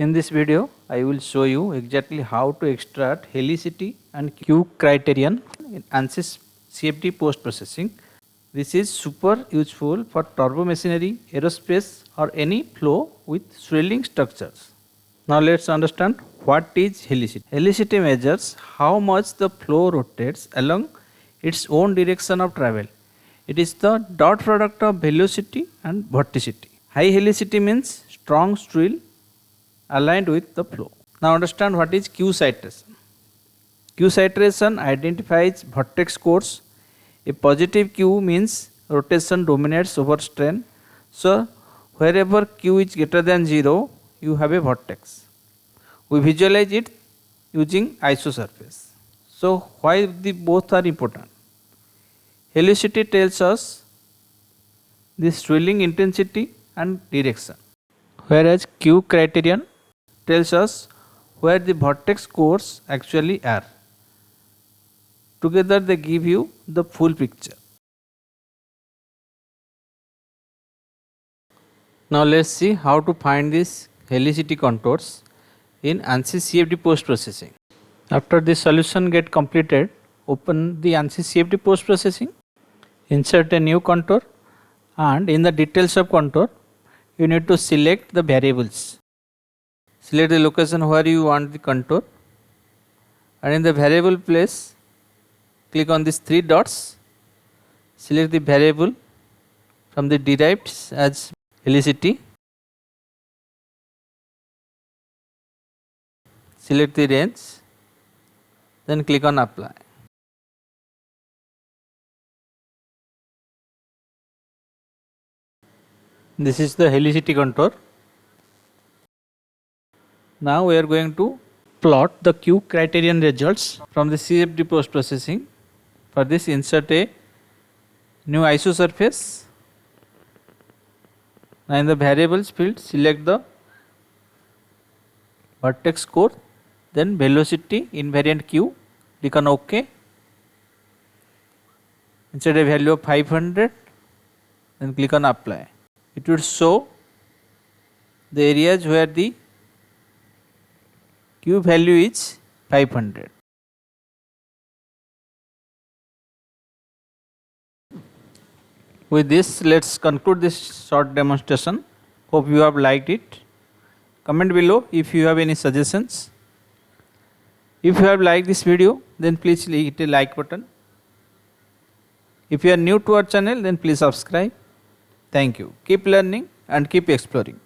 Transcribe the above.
In this video, I will show you exactly how to extract helicity and Q-Criterion in ANSYS CFD-Post processing. This is super useful for turbo machinery, aerospace or any flow with swirling structures. Now let's understand what is helicity. Helicity measures how much the flow rotates along its own direction of travel. It is the dot product of velocity and vorticity. High helicity means strong swirl aligned with the flow. Now understand what is Q-Criterion. Q-Criterion identifies vortex course. A positive Q means rotation dominates over strain. So wherever Q is greater than 0, you have a vortex. We visualize it using isosurface. So why the both are important? Helicity tells us the swirling intensity and direction, whereas Q-Criterion tells us where the vortex cores actually are. Together they give you the full picture. Now let's see how to find these helicity contours in ANSYS CFD-Post processing. After this solution get completed, open the ANSYS CFD-Post processing, insert a new contour, and in the details of contour, you need to select the variables. Select the location where you want the contour, and in the variable place, click on these 3 dots, select the variable from the derived as helicity, select the range, then click on apply. This is the helicity contour. Now we are going to plot the Q-Criterion results from the CFD-Post processing. For this, insert a new isosurface. Now in the variables field, select the vertex core, then velocity invariant Q, click on OK. Insert a value of 500, then click on apply. It will show the areas where the Q value is 500. With this, let's conclude this short demonstration. Hope you have liked it. Comment below if you have any suggestions. If you have liked this video, then please hit a like button. If you are new to our channel, then please subscribe. Thank you. Keep learning and keep exploring.